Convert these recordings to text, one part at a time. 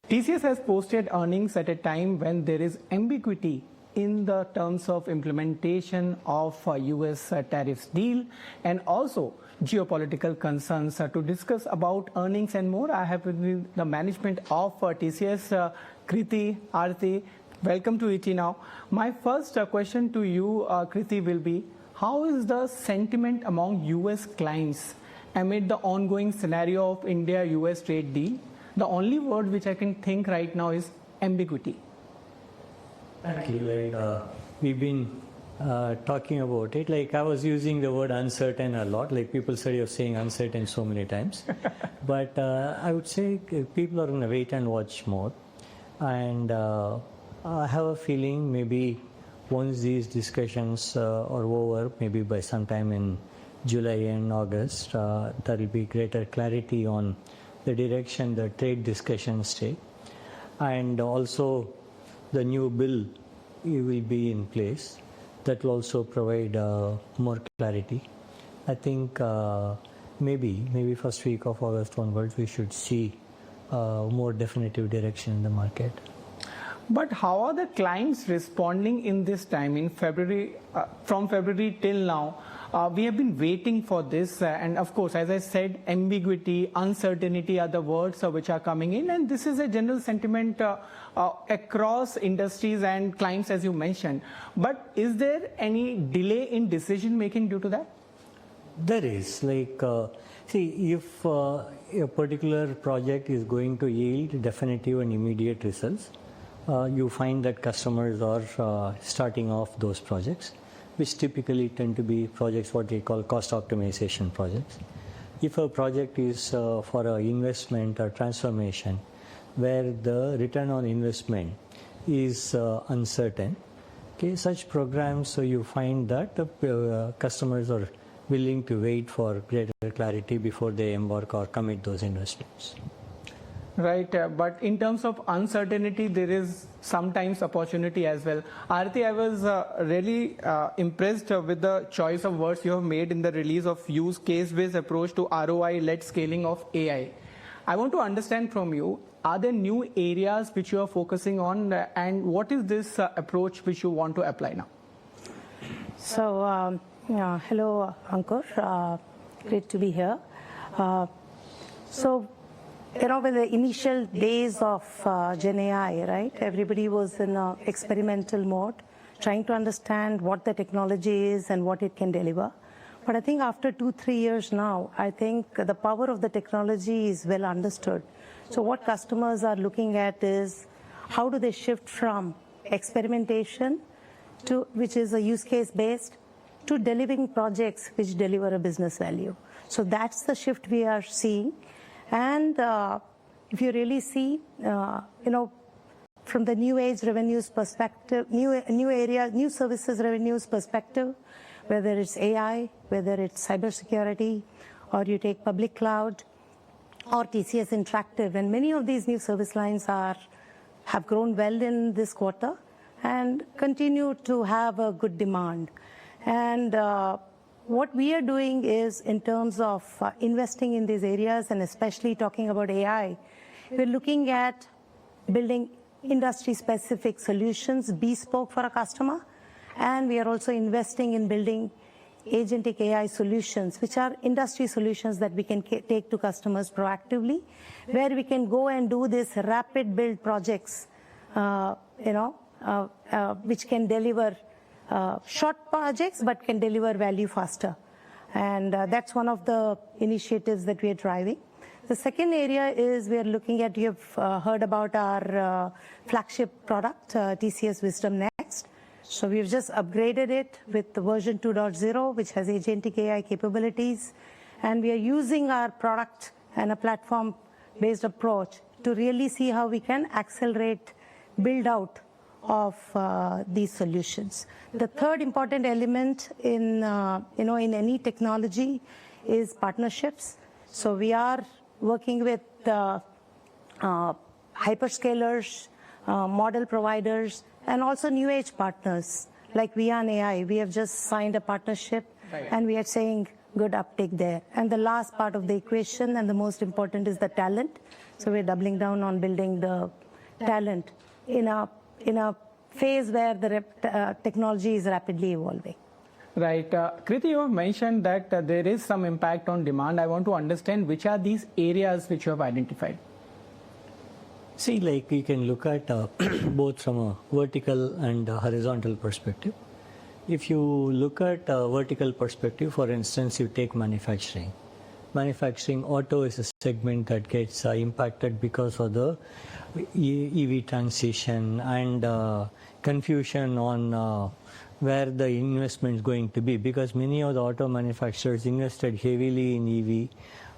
TCS has posted earnings at a time when there is ambiguity in the terms of implementation of US tariffs deal and also geopolitical concerns. To discuss about earnings and more, I have with me the management of TCS, Kriti, Aarti. Welcome to ET Now. My first question to you, Kriti, will be, how is the sentiment among US clients amid the ongoing scenario of India-US trade deal? The only word which I can think right now is ambiguity. Exactly, we've been talking about it. Like, I was using the word uncertain a lot. Like, people said you're saying uncertain so many times. But I would say people are in a wait and watch mode. And I have a feeling maybe once these discussions are over, maybe by sometime in July and August, there will be greater clarity on the direction the trade discussions take. And also the new bill will be in place. That will also provide more clarity. I think maybe first week of August onwards, we should see more definitive direction in the market. But how are the clients responding in this time, in February, from February till now? We have been waiting for this, and of course, as I said, ambiguity, uncertainty are the words which are coming in, and this is a general sentiment across industries and clients, as you mentioned. But is there any delay in decision making due to that? There is. Like, see, if a particular project is going to yield definitive and immediate results, you find that customers are starting off those projects, which typically tend to be projects what we call cost optimization projects. If a project is for an investment or transformation where the return on investment is uncertain, okay, such programs, so you find that customers are willing to wait for greater clarity before they embark or commit those investments. Right, but in terms of uncertainty, there is sometimes opportunity as well. Aarti, I was really impressed with the choice of words you have made in the release of use case-based approach to ROI-led scaling of AI. I want to understand from you, are there new areas which you are focusing on, and what is this approach which you want to apply now? So, hello, Ankur. Great to be here. You know, with the initial days of Gen AI, right, everybody was in experimental mode, trying to understand what the technology is and what it can deliver. But I think after 2-3 years now, I think the power of the technology is well understood. So what customers are looking at is how do they shift from experimentation to, which is a use case based, to delivering projects which deliver a business value. So that's the shift we are seeing. And if you really see, you know, from the new age revenues perspective, new services revenues perspective, whether it's AI, whether it's cybersecurity, or you take public cloud, or TCS Interactive, and many of these new service lines have grown well in this quarter and continue to have a good demand. And what we are doing is, in terms of investing in these areas, and especially talking about AI, we're looking at building industry-specific solutions, bespoke for a customer, and we are also investing in building agentic AI solutions, which are industry solutions that we can take to customers proactively, where we can go and do this rapid build projects, which can deliver short projects, but can deliver value faster. And that's one of the initiatives that we are driving. The second area is we are looking at, you've heard about our flagship product, TCS Wisdom Next. So we've just upgraded it with the version 2.0, which has agentic AI capabilities. And we are using our product and a platform-based approach to really see how we can accelerate build out of these solutions. The third important element in in any technology is partnerships. So we are working with hyperscalers, model providers, and also new age partners like Vian AI. We have just signed a partnership, right, and we are saying good uptake there. And the last part of the equation, and the most important, is the talent. So we're doubling down on building the talent in a phase where the technology is rapidly evolving. Right. Kriti, you have mentioned that there is some impact on demand. I want to understand which are these areas which you have identified. See, like you can look at both from a vertical and a horizontal perspective. If you look at a vertical perspective, for instance, you take manufacturing. Manufacturing, auto is a segment that gets impacted because of the EV transition and confusion on where the investment is going to be, because many of the auto manufacturers invested heavily in EV,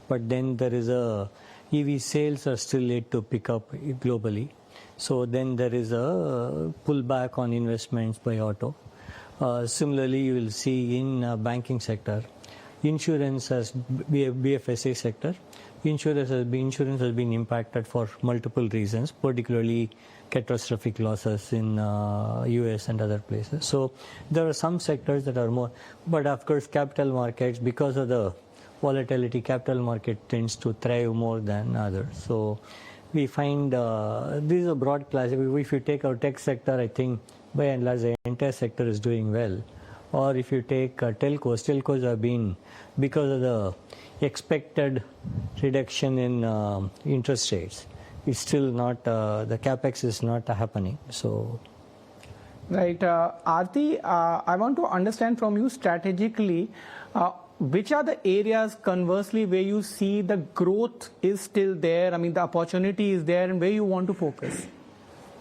but then there is EV sales are still yet to pick up globally. So then there is a pullback on investments by auto. Similarly, you will see in banking sector, insurance has BFSI sector. Insurance has been impacted for multiple reasons, particularly catastrophic losses in US and other places. So there are some sectors that are more, but of course capital markets, because of the volatility, capital market tends to thrive more than others. So we find this is a broad class. If you take our tech sector, I think by and large the entire sector is doing well. Or if you take telcos have been, because of the expected reduction in interest rates, it's still not, the capex is not happening. So, right. Aarti, I want to understand from you strategically, which are the areas conversely where you see the growth is still there, I mean the opportunity is there, and where you want to focus?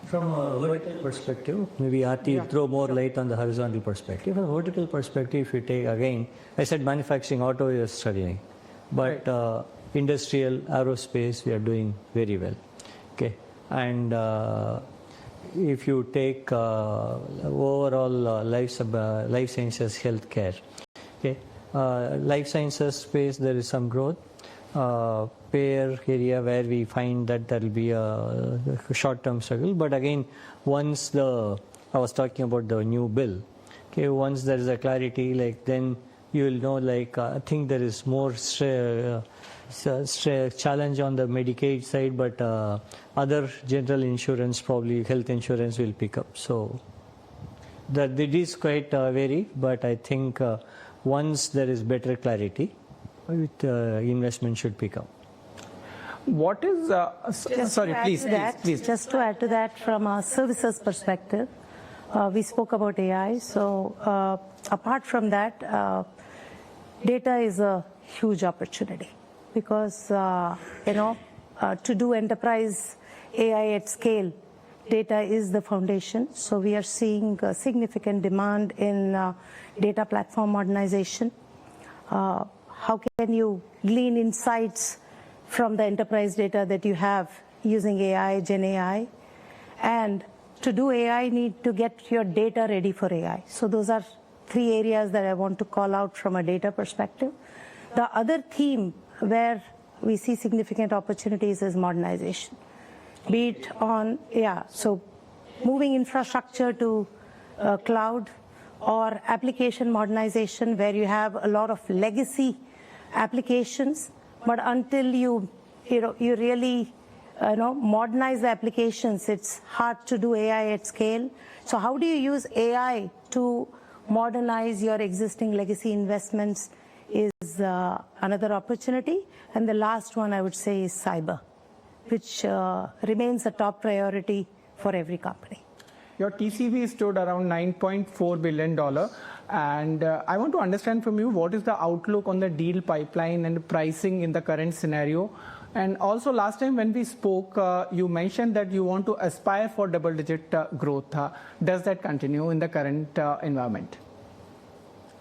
From a vertical perspective, maybe Aarti throw more light on the horizontal perspective. From a vertical perspective, if you take again, I said manufacturing, auto is struggling, but industrial, aerospace, we are doing very well. Okay, and if you take overall life sciences, healthcare, okay, life sciences space, there is some growth. Payer area where we find that there will be a short-term struggle, but again, once I was talking about the new bill, okay, once there is a clarity, like then you will know, like I think there is more challenge on the Medicaid side, but other general insurance, probably health insurance, will pick up. So that it is quite varied, but I think once there is better clarity, investment should pick up. What is, sorry, please. Just to add to that, from a services perspective, we spoke about AI. So apart from that, data is a huge opportunity, because to do enterprise AI at scale, data is the foundation. So we are seeing significant demand in data platform modernization. How can you glean insights from the enterprise data that you have using AI, Gen AI? And to do AI, you need to get your data ready for AI. So those are three areas that I want to call out from a data perspective. The other theme where we see significant opportunities is modernization. Be it on, so moving infrastructure to cloud, or application modernization where you have a lot of legacy applications, but until you really modernize the applications, it's hard to do AI at scale. So how do you use AI to modernize your existing legacy investments is another opportunity. And the last one I would say is cyber, which remains a top priority for every company. Your TCV stood around $9.4 billion. And I want to understand from you, what is the outlook on the deal pipeline and pricing in the current scenario? And also last time when we spoke, you mentioned that you want to aspire for double-digit growth. Does that continue in the current environment?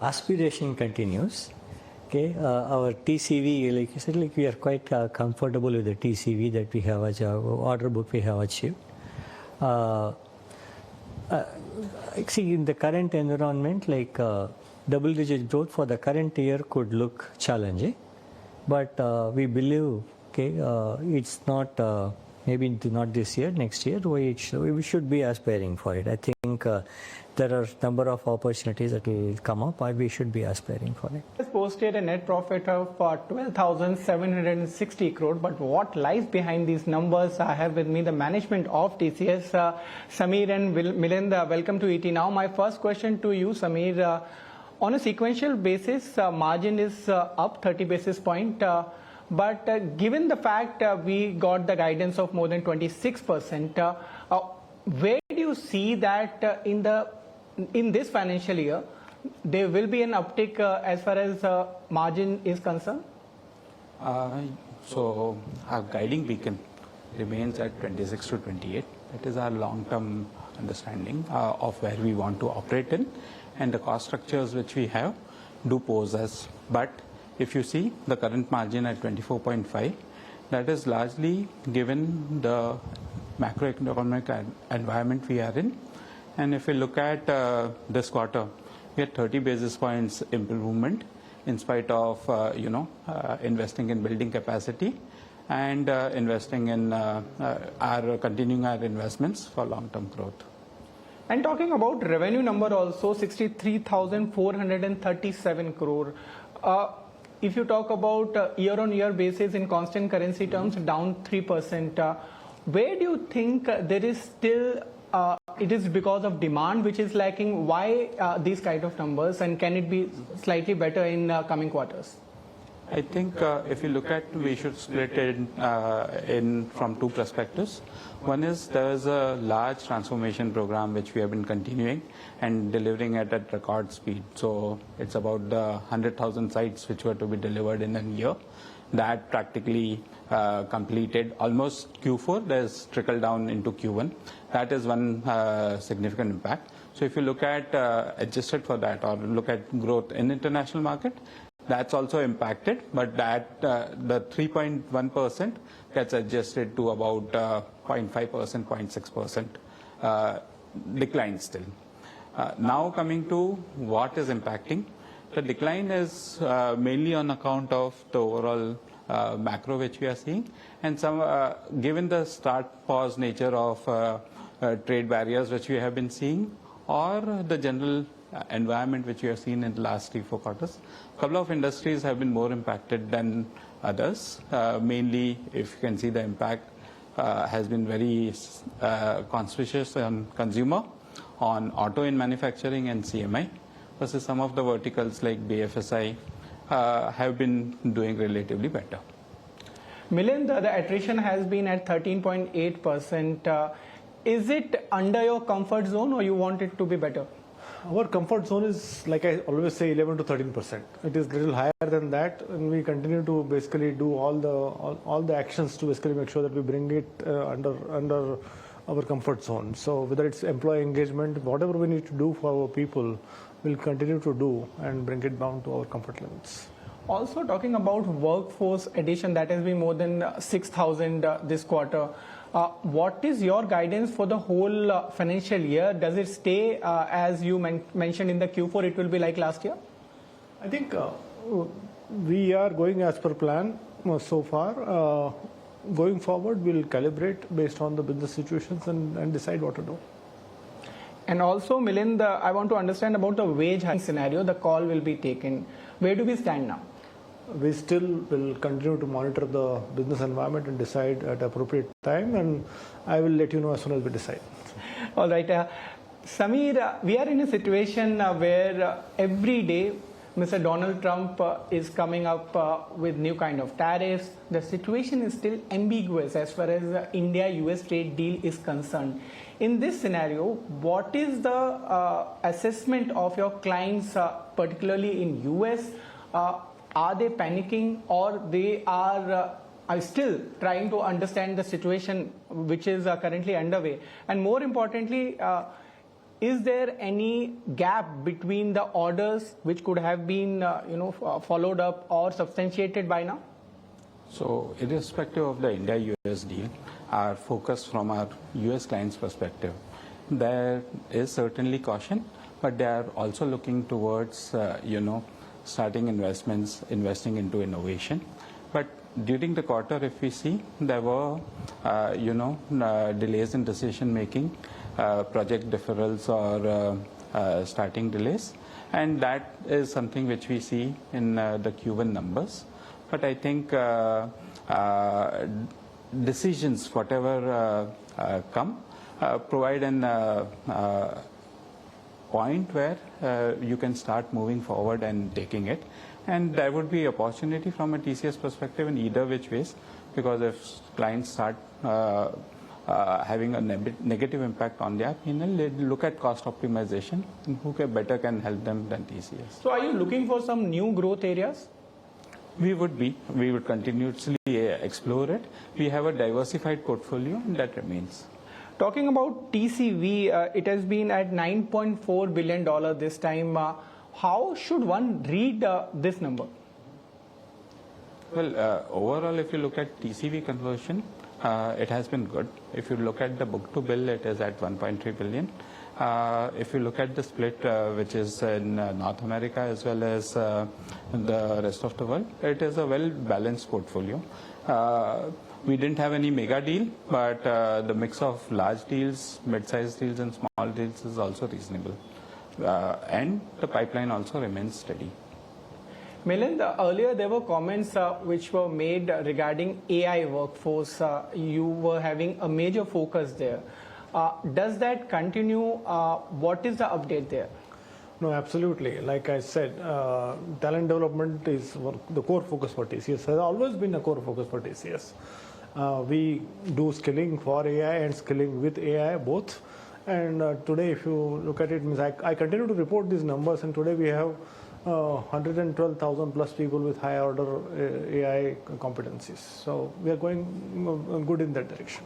Aspiration continues. Okay, our TCV, like you said, like we are quite comfortable with the TCV that we have, order book we have achieved. See, in the current environment, like double-digit growth for the current year could look challenging, but we believe, okay, it's not maybe not this year, next year. We should be aspiring for it. I think there are number of opportunities that will come up, we should be aspiring for it. Has posted a net profit of 12,760 crore. But what lies behind these numbers? I have with me the management of TCS, Samir and Milind. Welcome to ET Now. My first question to you, Samir. On a sequential basis, margin is up 30 basis point. But given the fact we got the guidance of more than 26%, where do you see that in this financial year there will be an uptick as far as margin is concerned? So our guiding beacon remains at 26 to 28. It is our long-term understanding of where we want to operate in, and the cost structures which we have do pose us. But if you see the current margin at 24.5, that is largely given the macroeconomic environment we are in. And if we look at this quarter, we had 30 basis points improvement in spite of investing in building capacity and continuing our investments for long-term growth. And talking about revenue number also, 63,437 crore. If you talk about year-on-year basis in constant currency terms, down 3%. Where do you think there is still, it is because of demand which is lacking? Why these kind of numbers, and can it be slightly better in coming quarters? I think if you look at, we should split it in from two perspectives. One is there is a large transformation program which we have been continuing and delivering at record speed. So it's about the 100,000 sites which were to be delivered in a year. That practically completed almost Q4. There's trickle down into Q1. That is one significant impact. So if you look at adjusted for that, or look at growth in international market, that's also impacted, but that the 3.1% gets adjusted to about 0.5%, 0.6% decline still. Now coming to what is impacting, the decline is mainly on account of the overall macro which we are seeing, and some given the start pause nature of trade barriers which we have been seeing, or the general environment which we have seen in the last 3-4 quarters. A couple of industries have been more impacted than others. Mainly, if you can see, the impact has been very conspicuous on consumer, on auto in manufacturing and CMI, versus some of the verticals like BFSI have been doing relatively better. Milind, the attrition has been at 13.8%. Is it under your comfort zone, or you want it to be better? Our comfort zone is, like I always say, 11 to 13%. It is a little higher than that, and we continue to basically do all the actions to basically make sure that we bring it under our comfort zone. So whether it's employee engagement, whatever we need to do for our people, we'll continue to do and bring it down to our comfort levels. Also talking about workforce addition, that has been more than 6,000 this quarter. What is your guidance for the whole financial year? Does it stay as you mentioned in the Q4, it will be like last year? I think we are going as per plan so far. Going forward, we'll calibrate based on the business situations and decide what to do. And also, Milind, I want to understand about the wage hike scenario. The call will be taken. Where do we stand now? We still will continue to monitor the business environment and decide at appropriate time, and I will let you know as soon as we decide. All right. Samir, we are in a situation where every day Mr. Donald Trump is coming up with new kind of tariffs. The situation is still ambiguous as far as the India-US trade deal is concerned. In this scenario, what is the assessment of your clients, particularly in US? Are they panicking, or they are still trying to understand the situation which is currently underway? And more importantly, is there any gap between the orders which could have been followed up or substantiated by now? So irrespective of the India-US deal, our focus from our US clients' perspective, there is certainly caution, but they are also looking towards starting investments, investing into innovation. But during the quarter, if we see, there were delays in decision making, project deferrals, or starting delays, and that is something which we see in the Q1 numbers. But I think decisions, whatever come, provide an point where you can start moving forward and taking it. And there would be opportunity from a TCS perspective in either which ways, because if clients start having a negative impact on their P&L, they look at cost optimization, and who better can help them than TCS. So are you looking for some new growth areas? We would continuously explore it. We have a diversified portfolio, and that remains. Talking about TCV, it has been at $9.4 billion this time. How should one read this number? Well, overall, if you look at TCV conversion, it has been good. If you look at the book to bill, it is at 1.3 billion. If you look at the split, which is in North America as well as the rest of the world, it is a well-balanced portfolio. We didn't have any mega deal, but the mix of large deals, mid-sized deals and small deals is also reasonable. And the pipeline also remains steady. Milind, earlier there were comments which were made regarding AI workforce. You were having a major focus there. Does that continue? What is the update there? No, absolutely. Like I said, talent development is the core focus for TCS. Has always been a core focus for TCS. We do skilling for AI and skilling with AI both. And today, if you look at it, I continue to report these numbers, and today we have 112,000 plus people with high order AI competencies. So we are going good in that direction.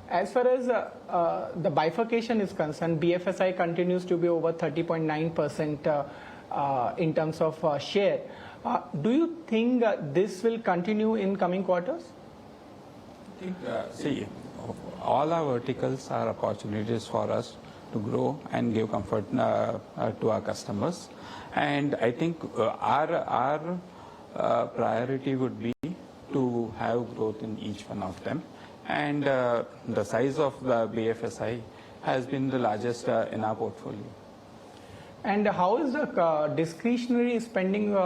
As far as the bifurcation is concerned, BFSI continues to be over 30.9% in terms of share. Do you think this will continue in coming quarters? I think, see, all our verticals are opportunities for us to grow and give comfort to our customers. And I think our priority would be to have growth in each one of them. And the size of the BFSI has been the largest in our portfolio. And how is the discretionary spending?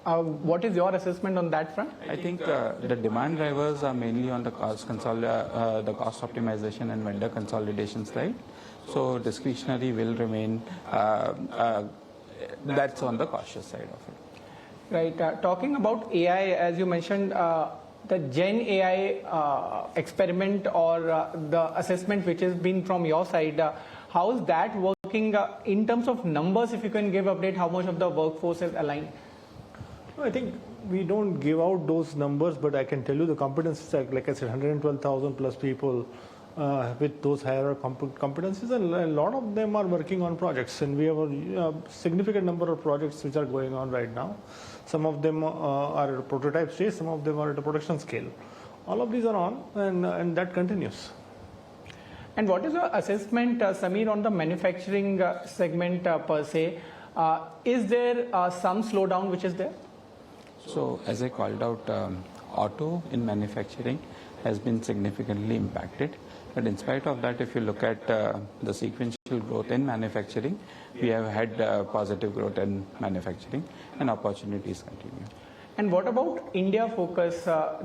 What is your assessment on that front? I think the demand drivers are mainly on the cost optimization and vendor consolidation side. So discretionary will remain, that's on the cautious side of it. Right. Talking about AI, as you mentioned, the Gen AI experiment or the assessment which has been from your side, how is that working in terms of numbers? If you can give update, how much of the workforce is aligned? I think we don't give out those numbers, but I can tell you the competencies, like I said, 112,000 plus people with those higher competencies, and a lot of them are working on projects, and we have a significant number of projects which are going on right now. Some of them are at prototype stage, some of them are at a production scale. All of these are on, and that continues. And what is your assessment, Samir, on the manufacturing segment per se? Is there some slowdown which is there? So as I called out, auto in manufacturing has been significantly impacted. But in spite of that, if you look at the sequential growth in manufacturing, we have had positive growth in manufacturing, and opportunities continue. And what about India focus?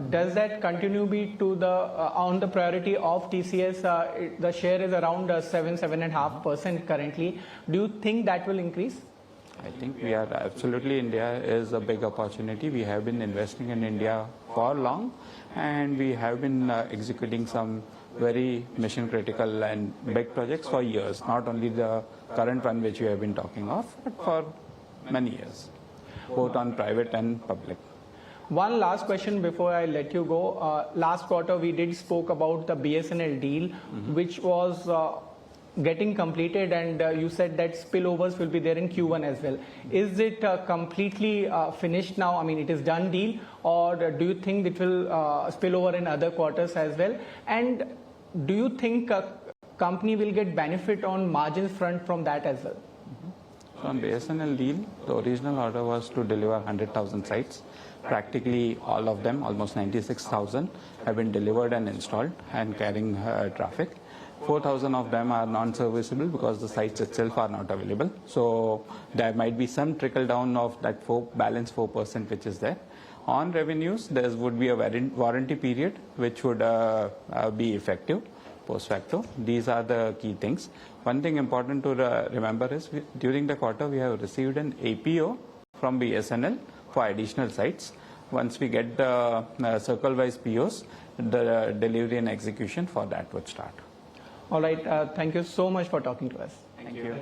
Does that continue be to the on the priority of TCS? The share is around 7.5% currently. Do you think that will increase? I think we are absolutely, India is a big opportunity. We have been investing in India for long, and we have been executing some very mission critical and big projects for years, not only the current one which we have been talking of, but for many years, both on private and public. One last question before I let you go. Last quarter we did spoke about the BSNL deal, which was getting completed, and you said that spillovers will be there in Q1 as well. Is it completely finished now? I mean, it is done deal, or do you think it will spill over in other quarters as well? And do you think a company will get benefit on margins front from that as well? So on BSNL deal, the original order was to deliver 100,000 sites. Practically all of them, almost 96,000, have been delivered and installed and carrying traffic. 4,000 of them are non-serviceable because the sites itself are not available. So there might be some trickle down of that balance 4% which is there. On revenues, there would be a warranty period which would be effective post facto. These are the key things. One thing important to remember is during the quarter we have received an APO from BSNL for additional sites. Once we get the circle-wise POs, the delivery and execution for that would start. All right. Thank you so much for talking to us. Thank you.